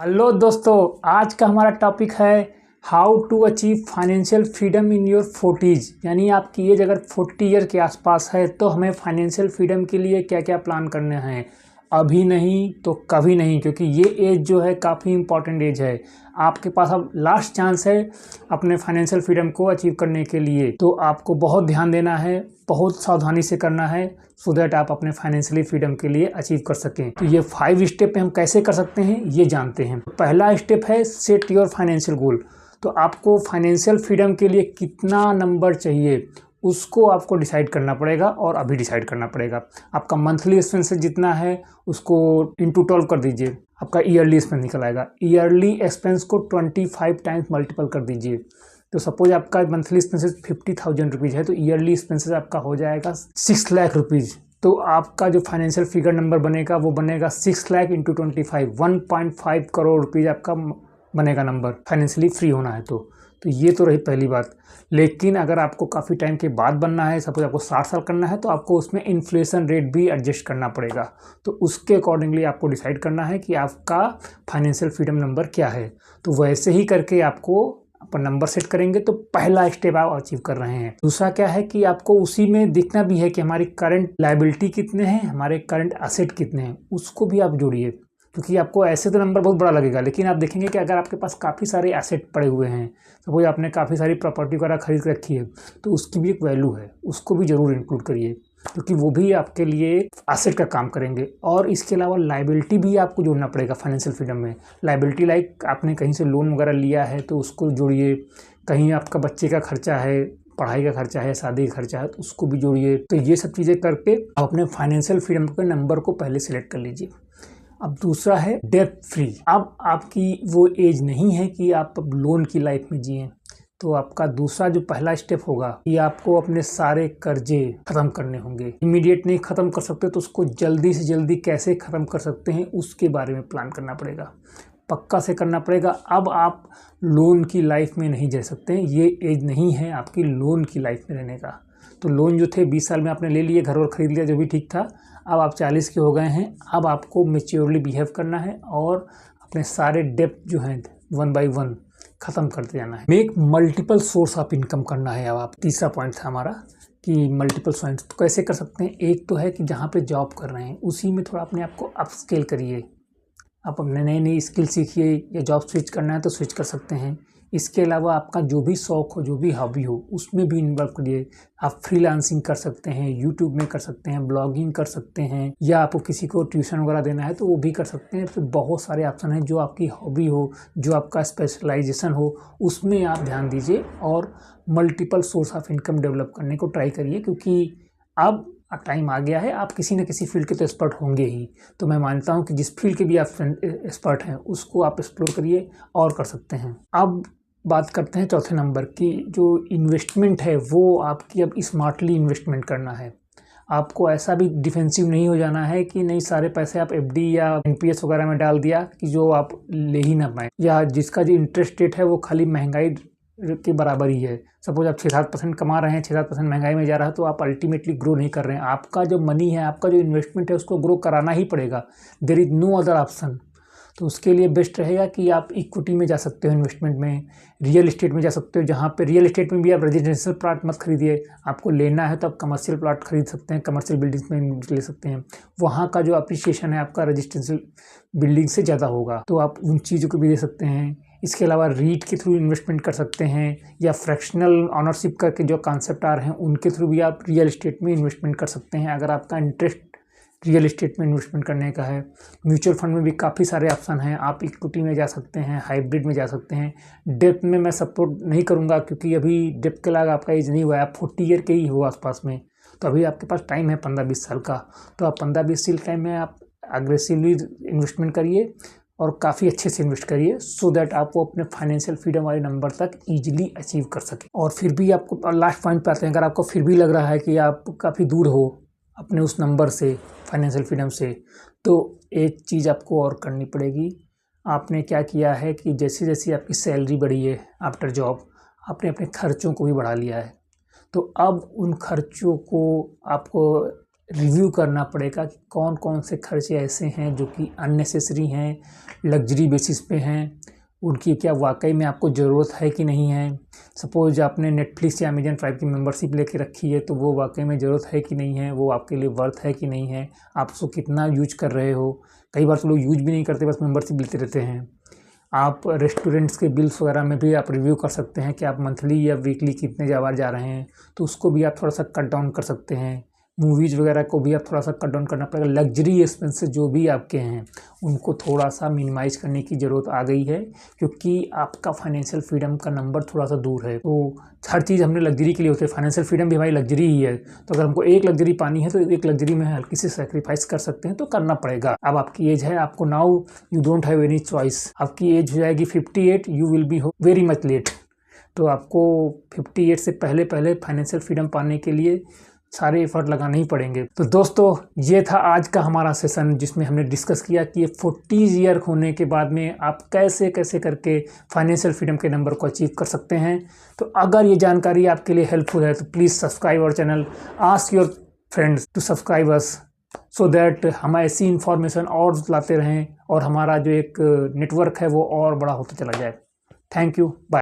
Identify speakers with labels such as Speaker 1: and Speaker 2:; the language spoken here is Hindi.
Speaker 1: हेलो दोस्तों, आज का हमारा टॉपिक है how to achieve financial freedom in your 40s। यानी आपकी एज अगर 40 ईयर के आसपास है तो हमें फाइनेंशियल फ्रीडम के लिए क्या क्या प्लान करने हैं। अभी नहीं तो कभी नहीं, क्योंकि ये एज जो है काफ़ी इम्पॉर्टेंट एज है। आपके पास अब लास्ट चांस है अपने फाइनेंशियल फ्रीडम को अचीव करने के लिए। तो आपको बहुत ध्यान देना है, बहुत सावधानी से करना है, सो दैट आप अपने फाइनेंशियली फ्रीडम के लिए अचीव कर सकें। तो ये 5 स्टेप हम कैसे कर सकते हैं ये जानते हैं। पहला स्टेप है सेट योर फाइनेंशियल गोल। तो आपको फाइनेंशियल फ्रीडम के लिए कितना नंबर चाहिए उसको आपको डिसाइड करना पड़ेगा, और अभी डिसाइड करना पड़ेगा। आपका मंथली एक्सपेंसेस जितना है उसको इंटू 12 कर दीजिए, आपका ईयरली एक्सपेंस निकल आएगा। ईयरली एक्सपेंस को 25 टाइम्स मल्टीपल कर दीजिए। तो सपोज आपका मंथली एक्सपेंसेस 50,000 रुपीज़ है तो ईयरली एक्सपेंसेस आपका हो जाएगा 6 लाख रुपीज़। तो आपका जो फाइनेंशियल फिगर नंबर बनेगा वो बनेगा 6 लाख इंटू 25, 1.5 करोड़ रुपीज़ आपका बनेगा नंबर, फाइनेंशियली फ्री होना है। तो ये तो रही पहली बात। लेकिन अगर आपको काफ़ी टाइम के बाद बनना है, सपोज आपको 60 साल करना है, तो आपको उसमें इन्फ्लेशन रेट भी एडजस्ट करना पड़ेगा। तो उसके अकॉर्डिंगली आपको डिसाइड करना है कि आपका फाइनेंशियल फ्रीडम नंबर क्या है। तो वैसे ही करके आपको अपन नंबर सेट करेंगे तो पहला स्टेप आप अचीव कर रहे हैं। दूसरा क्या है कि आपको उसी में देखना भी है कि हमारी करंट लायबिलिटी कितने हैं, हमारे करंट एसेट कितने हैं, उसको भी आप जोड़िए। क्योंकि आपको ऐसे तो नंबर बहुत बड़ा लगेगा, लेकिन आप देखेंगे कि अगर आपके पास काफ़ी सारे एसेट पड़े हुए हैं, सपोज आपने काफ़ी सारी प्रॉपर्टी वगैरह खरीद रखी है, तो उसकी भी एक वैल्यू है, उसको भी ज़रूर इंक्लूड करिए, क्योंकि वो भी आपके लिए एसेट का काम करेंगे। और इसके अलावा लायबिलिटी भी आपको जोड़ना पड़ेगा फाइनेंशियल फ्रीडम में। लायबिलिटी लाइक आपने कहीं से लोन वगैरह लिया है तो उसको जोड़िए, कहीं आपका बच्चे का खर्चा है, पढ़ाई का खर्चा है, शादी का खर्चा है, तो उसको भी जोड़िए। तो ये सब चीज़ें करके आप अपने फाइनेंशियल फ्रीडम के नंबर को पहले सिलेक्ट कर लीजिए। अब दूसरा है डेब्ट फ्री। अब आपकी वो एज नहीं है कि आप अब लोन की लाइफ में जिएं। तो आपका दूसरा जो पहला स्टेप होगा कि आपको अपने सारे कर्जे खत्म करने होंगे। इमीडिएट नहीं खत्म कर सकते तो उसको जल्दी से जल्दी कैसे खत्म कर सकते हैं उसके बारे में प्लान करना पड़ेगा, पक्का से करना पड़ेगा। अब आप लोन की लाइफ में नहीं रह सकते हैं, ये एज नहीं है आपकी लोन की लाइफ में रहने का। तो लोन जो थे 20 साल में आपने ले लिए, घर और ख़रीद लिया, जो भी ठीक था। अब आप 40 के हो गए हैं, अब आपको मेच्योरली बिहेव करना है और अपने सारे डेप्ट जो हैं 1 बाय 1 ख़त्म करते जाना है। Make multiple source of income करना है। अब आप तीसरा पॉइंट था हमारा कि मल्टीपल सोर्स तो कैसे कर सकते हैं। एक तो है कि जहाँ पे जॉब कर रहे हैं उसी में थोड़ा अपने आप को अपस्केल करिए। आप अपने नई नई स्किल सीखिए, या जॉब स्विच करना है तो स्विच कर सकते हैं। इसके अलावा आपका जो भी शौक़ हो, जो भी हॉबी हो, उसमें भी इन्वॉल्व करिए। आप फ्रीलांसिंग कर सकते हैं, यूट्यूब में कर सकते हैं, ब्लॉगिंग कर सकते हैं, या आपको किसी को ट्यूशन वगैरह देना है तो वो भी कर सकते हैं। तो बहुत सारे ऑप्शन हैं। जो आपकी हॉबी हो, जो आपका स्पेशलाइजेशन हो, उसमें आप ध्यान दीजिए और multiple source of income develop करने को ट्राई करिए। क्योंकि अब टाइम आ गया है, आप किसी न किसी फील्ड के तो एक्सपर्ट होंगे ही। तो मैं मानता हूँ कि जिस फील्ड के भी आप एक्सपर्ट हैं उसको आप एक्सप्लोर करिए और कर सकते हैं। अब बात करते हैं चौथे नंबर की। जो इन्वेस्टमेंट है वो आपकी अब स्मार्टली इन्वेस्टमेंट करना है। आपको ऐसा भी डिफेंसिव नहीं हो जाना है कि नहीं सारे पैसे आप एफडी या एनपीएस वगैरह में डाल दिया कि जो आप ले ही ना पाएँ, या जिसका जो इंटरेस्ट रेट है वो खाली महंगाई के बराबर ही है। सपोज आप 6-7% कमा रहे हैं, 6-7% महंगाई में जा रहा है, तो आप अल्टीमेटली ग्रो नहीं कर रहे हैं। आपका जो मनी है, आपका जो इन्वेस्टमेंट है, उसको ग्रो कराना ही पड़ेगा। There is no other option. तो उसके लिए बेस्ट रहेगा कि आप इक्विटी में जा सकते हो, इन्वेस्टमेंट में, रियल एस्टेट में जा सकते हो। जहाँ पे रियल एस्टेट में भी आप रेजिडेंशियल प्लॉट मत खरीदिए, आपको लेना है तो आप कमर्शियल प्लॉट खरीद सकते हैं, कमर्शियल बिल्डिंग्स में ले सकते हैं। वहाँ का जो अप्रिसिएशन है आपका रेजिडेंशियल बिल्डिंग से ज़्यादा होगा, तो आप उन चीज़ों को भी दे सकते हैं। इसके अलावा रीट के थ्रू इन्वेस्टमेंट कर सकते हैं, या फ्रैक्शनल ऑनरशिप करके जो कॉन्सेप्ट आ रहे हैं उनके थ्रू भी आप रियल एस्टेट में इन्वेस्टमेंट कर सकते हैं, अगर आपका इंटरेस्ट रियल एस्टेट में इन्वेस्टमेंट करने का है। म्यूचुअल फंड में भी काफ़ी सारे ऑप्शन हैं। आप इक्विटी में जा सकते हैं, हाइब्रिड में जा सकते हैं। डेप्थ में मैं सपोर्ट नहीं करूंगा, क्योंकि अभी डेप्थ के लायक आपका एज नहीं हुआ है, आप 40 ईयर के ही हो आसपास में। तो अभी आपके पास टाइम है 15-20 साल का। तो आप 15-20 साल टाइम में आप अग्रेसिवली इन्वेस्टमेंट करिए और काफ़ी अच्छे से इन्वेस्ट करिए, सो दैट आप वो अपने फाइनेंशियल फ्रीडम वाले नंबर तक ईजिली अचीव कर सकें। और फिर भी आपको लास्ट पॉइंट पे आते हैं, अगर आपको फिर भी लग रहा है कि आप काफ़ी दूर हो अपने उस नंबर से, फाइनेंशियल फ्रीडम से, तो एक चीज़ आपको और करनी पड़ेगी। आपने क्या किया है कि जैसे जैसे आपकी सैलरी बढ़ी है आफ्टर जॉब, आपने अपने खर्चों को भी बढ़ा लिया है। तो अब उन खर्चों को आपको रिव्यू करना पड़ेगा कि कौन कौन से खर्चे ऐसे हैं जो कि अननेसेसरी हैं, लग्जरी बेसिस पे हैं, उनकी क्या वाकई में आपको ज़रूरत है कि नहीं है। सपोज़ आपने नेटफ्लिक्स या अमेजन प्राइम की मेंबरशिप लेके रखी है, तो वो वाकई में ज़रूरत है कि नहीं है, वो आपके लिए वर्थ है कि नहीं है, आप उसको कितना यूज कर रहे हो। कई बार तो लोग यूज भी नहीं करते, बस मेंबरशिप लेते रहते हैं। आप रेस्टोरेंट्स के बिल्स वगैरह में भी आप रिव्यू कर सकते हैं कि आप मंथली या वीकली कितने बार जा रहे हैं, तो उसको भी आप थोड़ा सा कट डाउन कर सकते हैं। मूवीज़ वगैरह को भी आप थोड़ा सा कट डाउन करना पड़ेगा। लग्जरी एक्सपेंसेस जो भी आपके हैं उनको थोड़ा सा मिनिमाइज़ करने की ज़रूरत आ गई है, क्योंकि आपका फाइनेंशियल फ्रीडम का नंबर थोड़ा सा दूर है। तो हर चीज़ हमने लग्जरी के लिए होती है, फाइनेंशियल फ्रीडम भी हमारी लग्जरी ही है। तो अगर हमको एक लग्जरी पानी है तो एक लग्जरी में हल्की सी सेक्रीफाइस कर सकते हैं, तो करना पड़ेगा। अब आपकी एज है, आपको now you don't have any choice. आपकी एज हो जाएगी 58, you will be very much late. तो आपको 58 से पहले पहले फाइनेंशियल फ्रीडम पाने के लिए सारे एफर्ट लगाने ही पड़ेंगे। तो दोस्तों, ये था आज का हमारा सेशन, जिसमें हमने डिस्कस किया कि ये 40 ईयर होने के बाद में आप कैसे कैसे करके फाइनेंशियल फ्रीडम के नंबर को अचीव कर सकते हैं। तो अगर ये जानकारी आपके लिए हेल्पफुल है तो please subscribe our channel, ask your friends to subscribe us, so that हम ऐसी इन्फॉर्मेशन और लाते रहें और हमारा जो एक नेटवर्क है वो और बड़ा होता चला जाए। Thank you, bye.